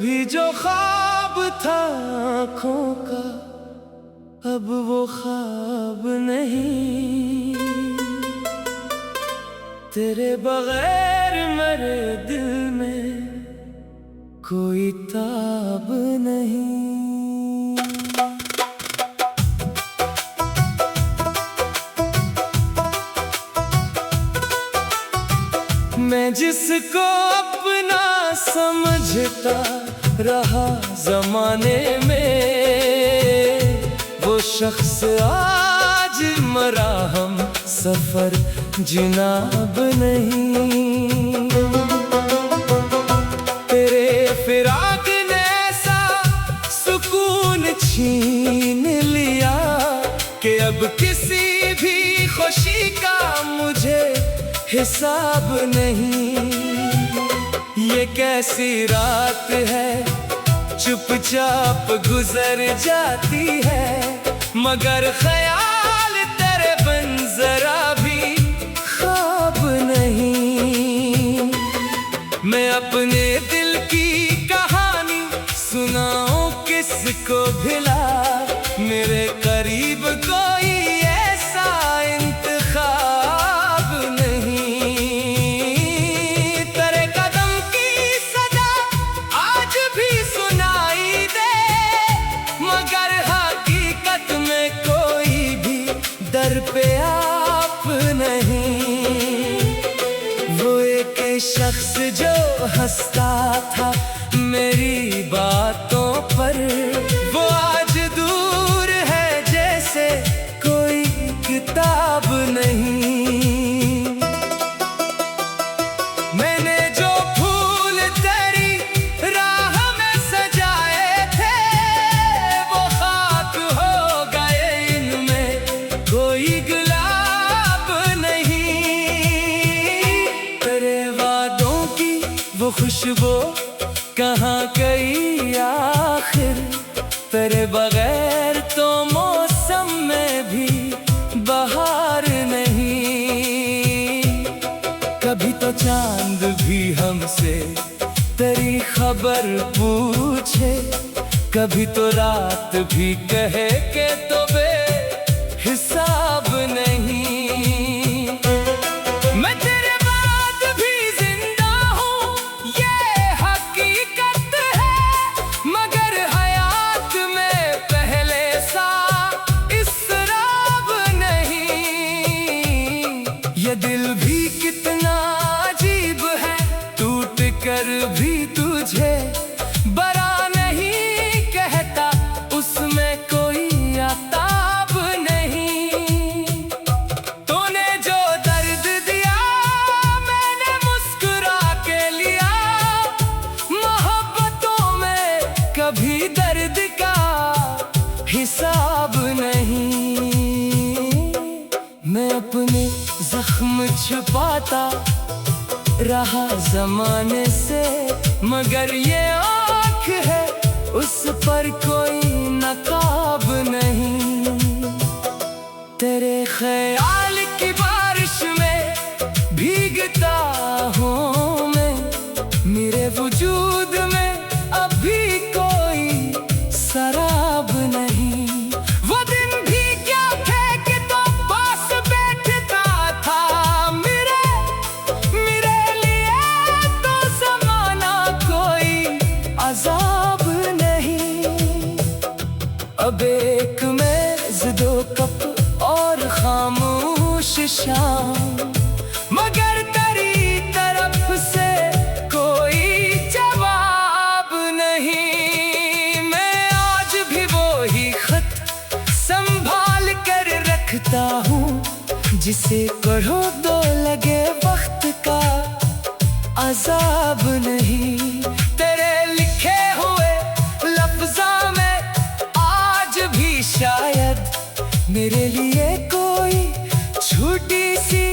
कभी जो ख्वाब था आँखों का अब वो ख्वाब नहीं। तेरे बगैर मेरे दिल में कोई ताब नहीं। मैं जिसको अपना समझता रहा जमाने में, वो शख्स आज मरा हम सफर जिनाब नहीं। तेरे फिराक ने ऐसा सुकून छीन लिया कि अब किसी भी खुशी का मुझे हिसाब नहीं। ये कैसी रात है चुपचाप गुजर जाती है, मगर ख्याल तेरे बिन जरा भी ख्वाब नहीं। मैं अपने दिल की कहानी सुनाऊं किसको भिला, मेरे करीब कोई ऐसा इंतखाब नहीं। तेरे कदम की सदा आज भी सुनाई दे, मगर हकीकत में कोई भी दर पे आप नहीं। वो एक शख्स जो हंसता था मेरी बातों पर, वो आज दूर है जैसे कोई किताब नहीं। मैंने जो फूल तेरी राह में सजाए थे, वो खाक हो गए, इनमें कोई गुलाब नहीं। तेरे वादों की वो खुशबू कहाँ गई आखिर, तेरे बगैर तो मौसम में भी बहार नहीं। कभी तो चांद भी हमसे तेरी खबर पूछे, कभी तो रात भी कहे के तो बेहिसाब नहीं। मैं तेरे बाद भी जिंदा हूँ ये हकीकत है, मगर हयात में पहले सा इसराब नहीं। ये दिल भी कितना अजीब है, टूट कर भी तुझे बरा नहीं कहता, उसमें कोई आताब नहीं। तूने जो दर्द दिया मैंने मुस्कुरा के लिया, मोहब्बतों में कभी दर्द का हिसाब नहीं। मैं अपने जख्म छुपाता रहा जमाने से, मगर ये आँख है उस पर कोई नकाब नहीं। तेरे ख्याल की बारिश में भीगता हूँ मैं, मेरे वजूद में अभी कोई सराब नहीं। वो दिन भी क्या थे कि तो पास बैठता था मेरे लिए तो ज़माना कोई अजाब नहीं। अब एक मेज़ दो कप और खामोश शाम, मगर तेरी तरफ से कोई जवाब नहीं। मैं आज भी वो ही खत संभाल कर रखता हूँ, जिसे पढ़ो तो लगे वक्त का अजाब नहीं। तेरे लिखे हुए लफ्ज़ों में आज भी शायद मेरे लिए कोई छोटी सी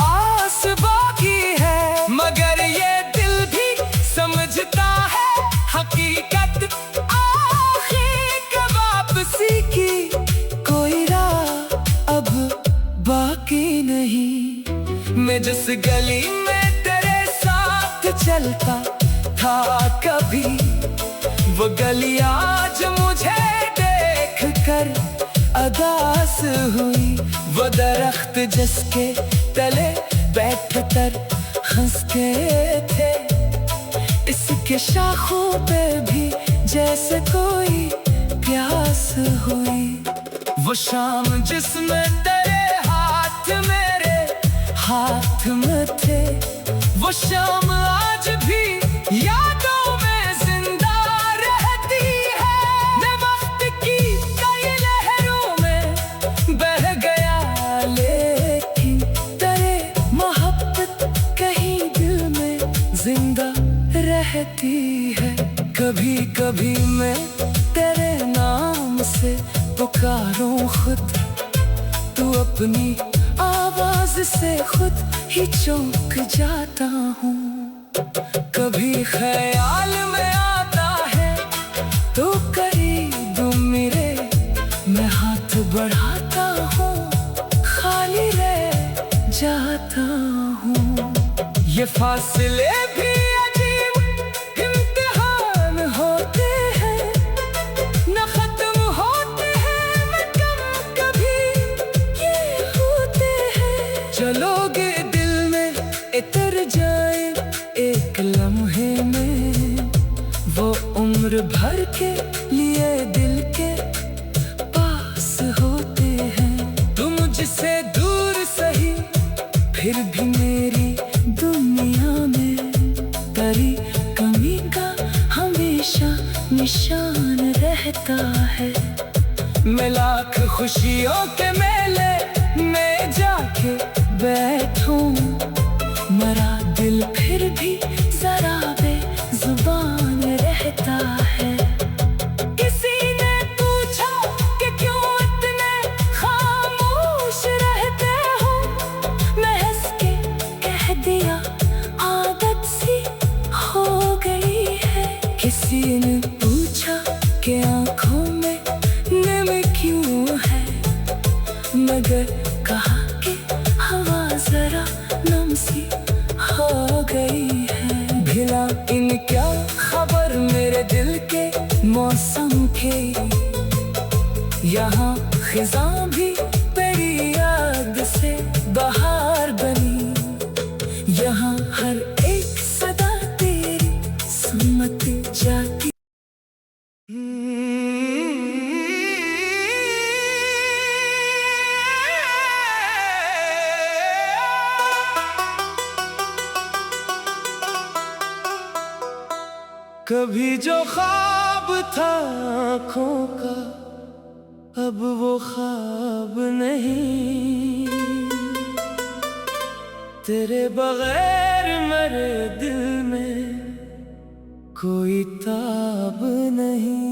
आस बाकी है, मगर ये दिल भी समझता है हकीकत आखिर वापसी की कोई राह अब बाकी नहीं। मैं जिस गली में तेरे साथ चलता था कभी, वो गलियां आज मुझे देख कर अदास हुई। वो दरख्त जिसके तले बैठ कर हंसते थे, इसके शाखों पे भी जैसे कोई प्यास हुई। वो शाम जिसमें तेरे हाथ मेरे हाथ में थे, वो शाम आज भी यादों में जिंदा रहती है। मैं वक्त की कई लहरों में बह गया, लेकिन तेरे मोहब्बत कहीं दिल में जिंदा रहती है। कभी कभी मैं तेरे नाम से पुकारूं खुद, तू अपनी आवाज से खुद ही चौंक जाता हूँ। कभी ख्याल में आता है तो करीब मेरे, मैं हाथ बढ़ाता हूँ, खाली रह जाता हूँ। ये फासले भी चलोगे दिल में इतर जाए एक लम्हे में, वो उम्र भर के लिए दिल के पास होते हैं। तुम मुझसे दूर सही फिर भी मेरी दुनिया में तेरी कमी का हमेशा निशान रहता है। मैं लाख खुशियों के मेले में जाके बैठूं, मरा दिल फिर भी जरा बेजुबान रहता है। किसी ने पूछा कि क्यों इतने खामोश रहते हो, मैं हंस के कह दिया आदत सी हो गई है। किसी ने पूछा कि आंखों में नमी क्यों है, मगर कहा कि हवा जरा नम सी हो गई है। भिला इन क्या खबर मेरे दिल के मौसम के, यहाँ खिज़ां भी तेरी याद से बहार बनी। यहाँ हर एक सदा तेरी सुनती जाती। कभी जो ख्वाब था आँखों का, अब वो ख्वाब नहीं। तेरे बगैर मेरे दिल में कोई ताब नहीं।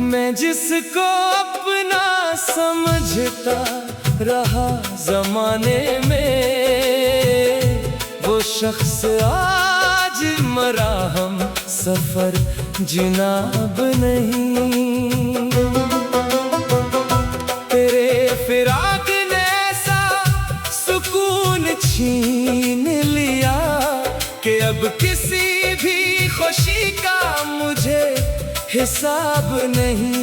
मैं जिसको अपना समझता रहा जमाने में, वो शख्स आज मरा हम सफर जिनाब नहीं। तेरे फिराक ने ऐसा सुकून छीन लिया कि अब किसी भी खुशी का मुझे हिसाब नहीं।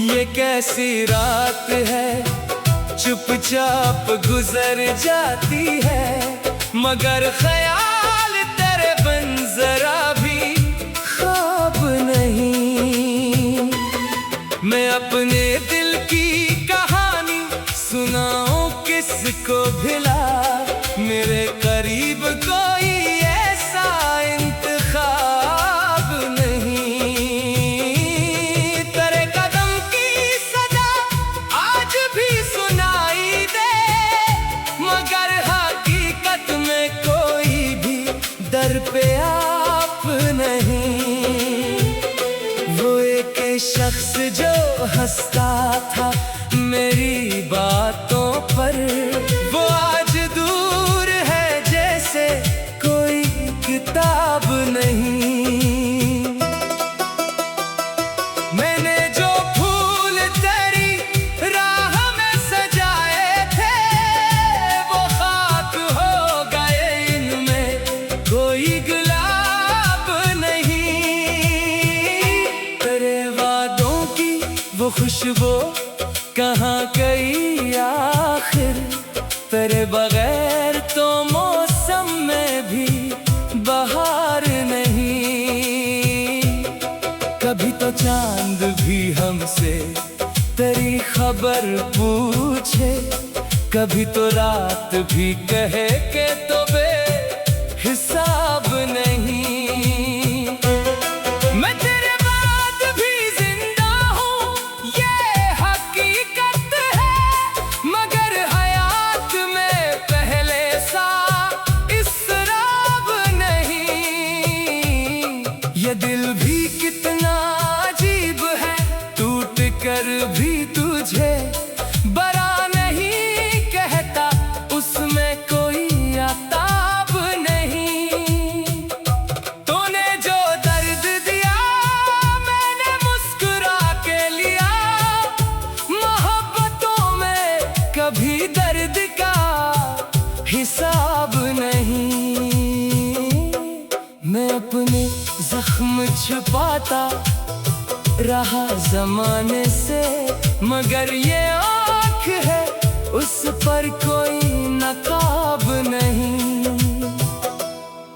ये कैसी रात है चुपचाप गुजर जाती है, मगर ख्याल तेरे बन जरा भी ख्वाब नहीं। मैं अपने दिल की कहानी सुनाऊं किसको भिला, मेरे करीब कोई ऐसा इंतखाब नहीं। तेरे कदम की सदा आज भी सुनाई दे, मगर हकीकत में कोई भी दर पे आप नहीं। वो एक शख्स जो हंसता था मेरी बातों पर, वो आज दूर है जैसे कोई किताब नहीं। मैंने जो फूल तेरी राह में सजाए तेरे बगैर तो मौसम में भी बहार नहीं। कभी तो चांद भी हमसे तेरी खबर पूछे, कभी तो रात भी कहे के तो बेहिसाब नहीं। मैं तेरे बाद भी जिंदा हूँ ये हकीकत है, मगर हयात में पहले सा इसराब नहीं। ये दिल भी कितना अजीब है, टूट कर भी तुझे बरा नहीं कहता, उसमें कोई आताब नहीं। तूने जो दर्द दिया मैंने मुस्कुरा के लिया, मोहब्बतों में कभी दर्द का हिसाब नहीं। मैं अपने जख्म छुपाता रहा जमाने से, मगर ये आँख है उस पर कोई नकाब नहीं।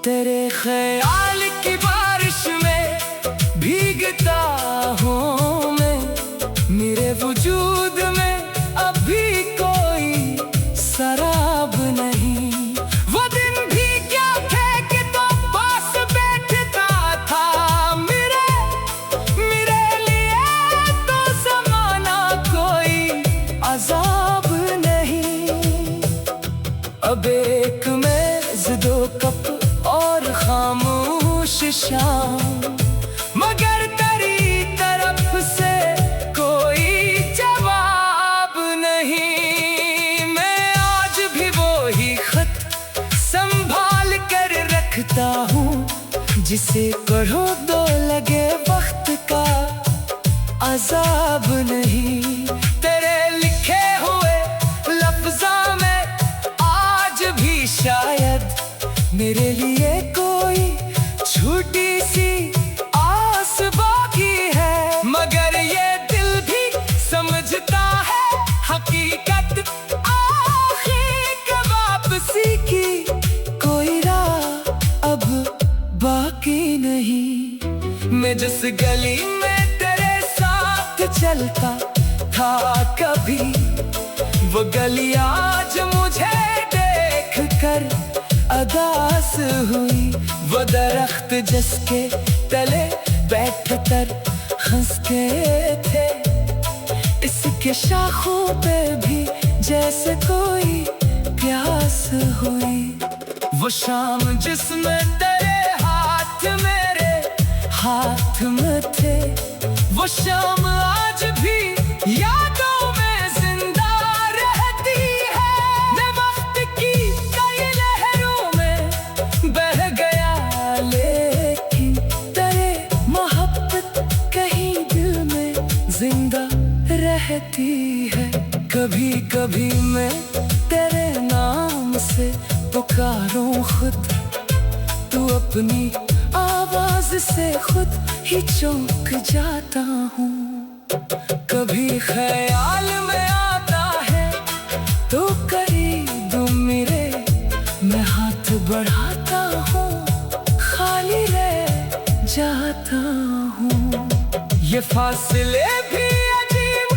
तेरे ख्याल की बारिश में भीगता हूँ मैं, मेरे वजूद में अभी कोई शराब नहीं। वो दिन भी क्या थे कि तो पास बैठता था मेरे लिए तो जमाना कोई अजाब नहीं। अब एक मेज दो कप और खामोश शाम, मगर तेरी तरफ से कोई जवाब नहीं। मैं आज भी वो ही खत संभाल कर रखता हूँ, जिसे पढ़ो तो लगे वक्त का अजाब नहीं। तेरे लिखे हुए लफ्ज़ों में आज भी शायद मेरे लिए कोई छोटी सी आस बाकी है, मगर ये दिल भी समझता है हकीकत आखिर के वापसी की कोई राह अब बाकी नहीं। मैं जिस गली में तेरे साथ चलता था कभी, वो गली आज मुझे देख कर अदास हुई। वो दरख्त जिसके तले बैठ कर हंस के थे, इसके शाखों पे भी जैसे कोई प्यास हुई। वो शाम जिसमें तेरे हाथ मेरे हाथ में थे, वो शाम आज भी यादों में जिंदा रहती है। मैं वक्त की कई लहरों में बह गया, लेकिन तेरे मोहब्बत कहीं दिल में जिंदा रहती है। कभी कभी मैं तेरे नाम से पुकारूं खुद, तू अपनी आवाज से खुद ही चौंक जाता हूँ। कभी ख्याल में आता है तो करीब मेरे, मैं हाथ बढ़ाता हूँ खाली रह जाता हूँ। ये फासले भी अजीब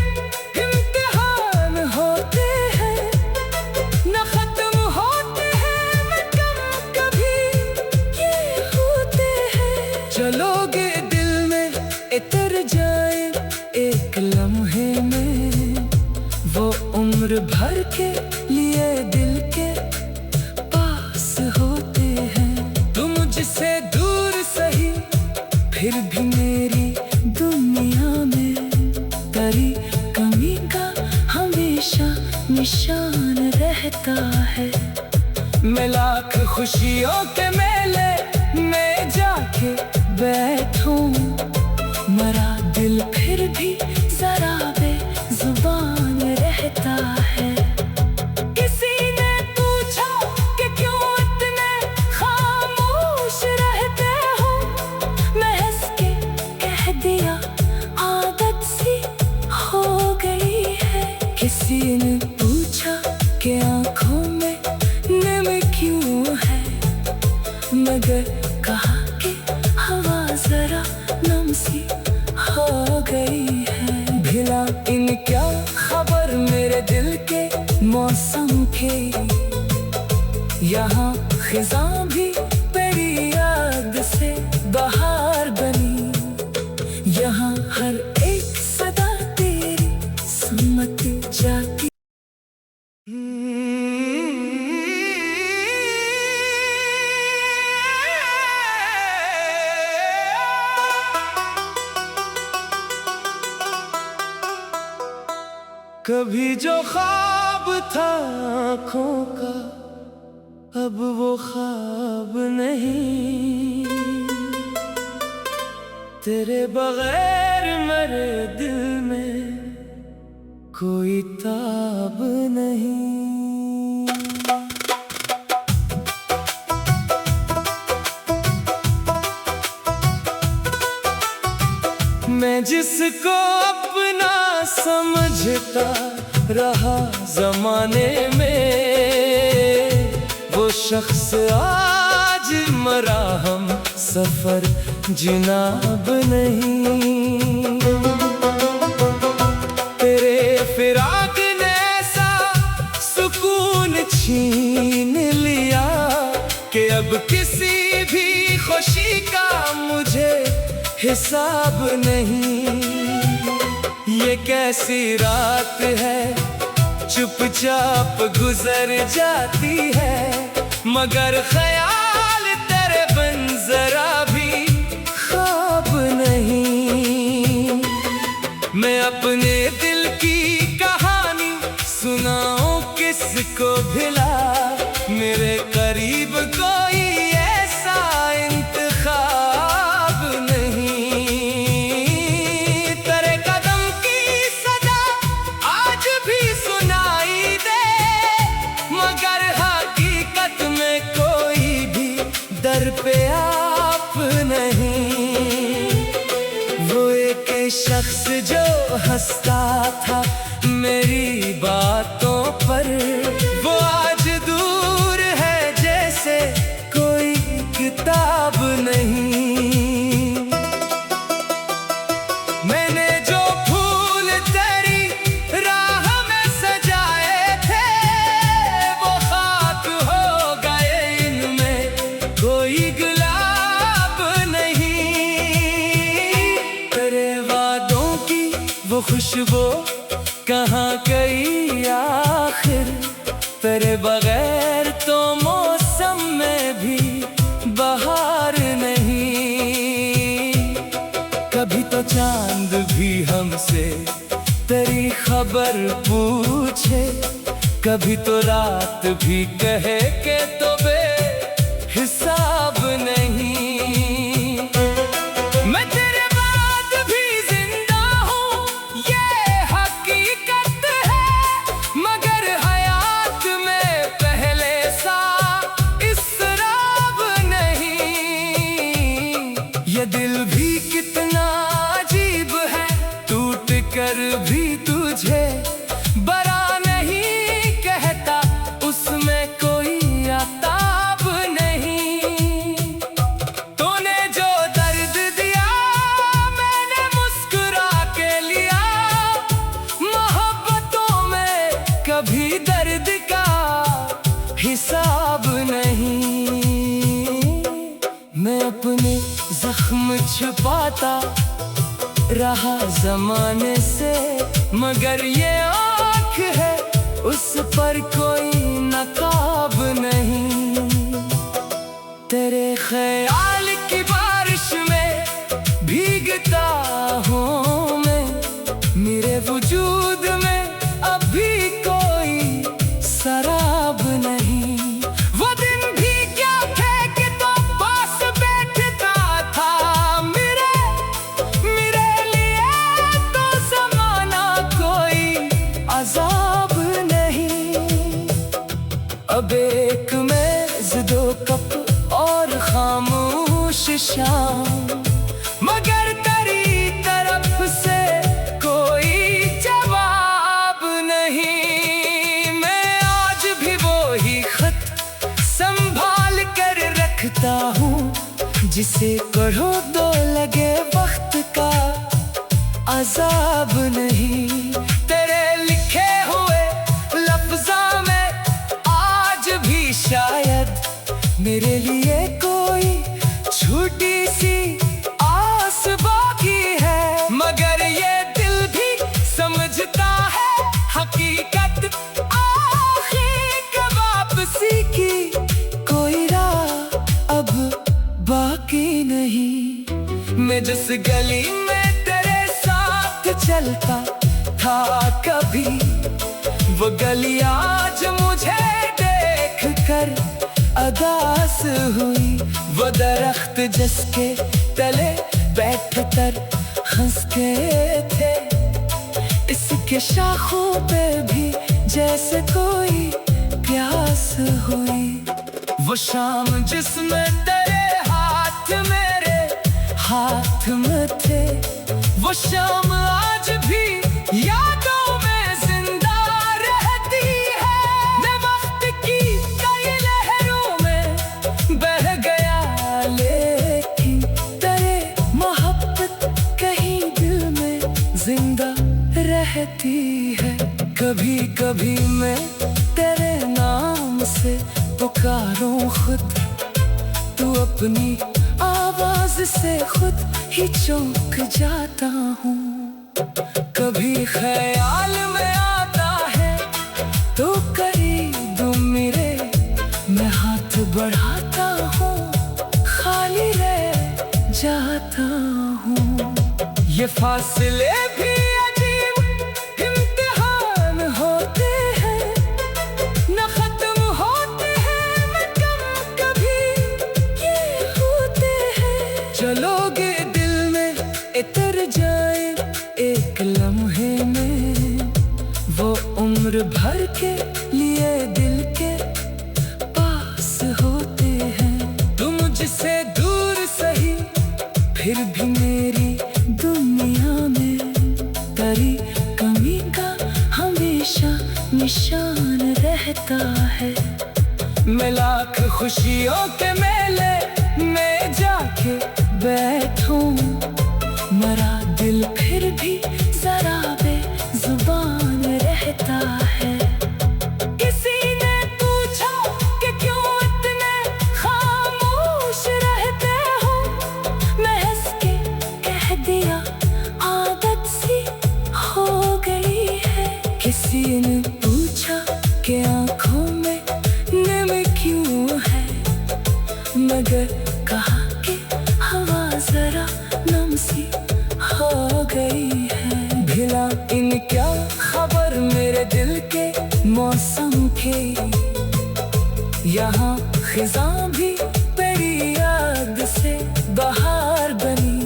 इम्तिहान होते हैं, न खत्म होते हैं न कम कभी ये होते हैं। चलोगे दिल में इतर जाए एक लम्हे में, वो उम्र भर के लिए दिल के पास होते हैं। तुम जिसे दूर सही फिर भी मेरी दुनिया में, तेरी कमी का हमेशा निशान रहता है। मैं लाख खुशियों के मेले में जाके बैठूं, मरा दिल फिर भी जरा बेजुबान रहता है। किसी ने पूछा कि क्यों इतने खामोश रहते हो, मैं हंस के कह दिया आदत सी हो गई है। किसी ने पूछा कि आँखों मौसम के, यहाँ खिज़ां भी तेरी याद से बहार बनी, यहाँ हर एक सदा तेरी सुनती जाती। कभी जो ख्वाब था आँखों का, अब वो ख्वाब नहीं। तेरे बगैर मेरे दिल में कोई ताब नहीं। मैं जिसको अपना समझता रहा जमाने में, वो शख्स आज मरा, हम सफर जिनाब नहीं। तेरे फिराक ने ऐसा सुकून छीन लिया कि अब किसी भी खुशी का मुझे हिसाब नहीं। ये कैसी रात है चुपचाप गुजर जाती है, मगर ख्याल तेरे बिन जरा भी ख्वाब नहीं। मैं अपने दिल की कहानी सुनाऊं किसको भिला, मेरे करीब कोई ऐसा इंतखाब नहीं। तेरे कदम की सदा आज भी सुनाई दे, मगर हकीकत में कोई भी दर पे आप नहीं। वो एक शख्स जो हंसता था मेरी बातों पर, वो आज दूर है जैसे कोई किताब नहीं। मैंने जो फूल तेरी राह में सजाए थे, वो खाक हो गए, इनमें कोई गुलाब नहीं। तेरे वादों की वो खुशबू कहाँ गई आखिर, तेरे बगैर तो मौसम में भी बहार नहीं। कभी तो चांद भी हमसे तेरी खबर पूछे, कभी तो रात भी कहे के तो बेहिसाब नहीं। मैं तेरे बाद भी जिंदा हूँ ये हकीकत है, मगर हयात में पहले सा इसराब नहीं। ये दिल भी कितना अजीब है, टूट कर भी तुझे बरा नहीं कहता, उसमें कोई आताब नहीं। तूने जो दर्द दिया मैंने मुस्कुरा के लिया, मोहब्बतों में कभी दर्द का हिसाब नहीं। मैं अपने जख्म छुपाता रहा जमाने से, मगर ये आँख है उस पर कोई नकाब नहीं। तेरे ख्याल की बारिश में भीगता हूँ मैं, मेरे वजूद में अभी कोई शराब नहीं। वो दिन भी क्या थे कि तो पास बैठता था मेरे लिए तो ज़माना कोई अजाब नहीं। अब एक मेज़ दो कप और खामोश शाम, मगर तेरी तरफ से कोई जवाब नहीं। मैं आज भी वो ही खत संभाल कर रखता हूँ, जिसे पढ़ो तो लगे वक्त का अजाब नहीं। तेरे लिखे हुए लफ्ज़ों में मैं जिस गली में तेरे साथ चलता था कभी, वो गली आज मुझे देख कर अदास हुई। वो दरख्त जिसके तले बैठ कर हंसते थे, इसके शाखों पे भी जैसे कोई प्यास हुई। वो शाम जिसमें तेरे हाथ मेरे हाथ में थे, वो शाम आज भी यादों में जिंदा रहती है। मैं वक्त की कई लहरों में बह गया, लेकिन तेरे मोहब्बत कहीं दिल में जिंदा रहती है। कभी कभी मैं तेरे नाम से पुकारूं खुद, तू अपनी आवाज से खुद ही चौंक जाता हूँ। कभी ख्याल में आता है तो करीब मेरे, मैं हाथ बढ़ाता हूँ, खाली रह जाता हूँ। ये फासले भी चलोगे दिल में इतर जाए एक लम्हे में, वो उम्र भर के लिए दिल के पास होते हैं। तुम जिसे दूर सही फिर भी मेरी दुनिया में, तेरी कमी का हमेशा निशान रहता है। मैं लाख खुशियों के मेले में जाके बैठूं, मरा दिल फिर भी जरा बेजुबान रहता है। किसी ने पूछा कि क्यों इतने खामोश रहते हो, मैं हंस के कह दिया आदत सी हो गई है। किसी ने पूछा कि आंखों में नम क्यों है, मगर कहा कि हवा जरा नम सी हो गई है। भिला इन क्या खबर मेरे दिल के मौसम के, यहाँ खिज़ां भी तेरी याद से बहार बनी,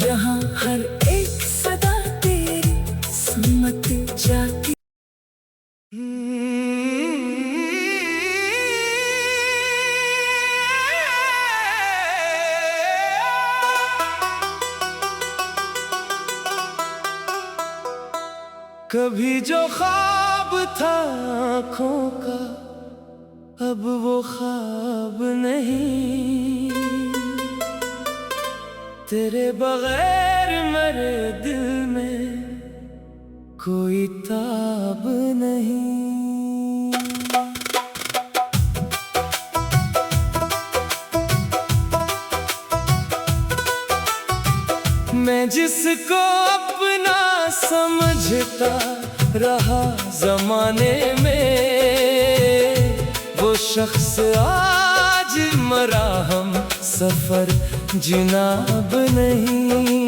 यहाँ हर एक सदा तेरी सुनत जाती। कभी जो ख्वाब था आँखों का, अब वो ख्वाब नहीं। तेरे बगैर मेरे दिल में कोई ताब नहीं। मैं जिसको अपना समझता रहा जमाने में, वो शख्स आज मरा हम सफर जिनाब नहीं।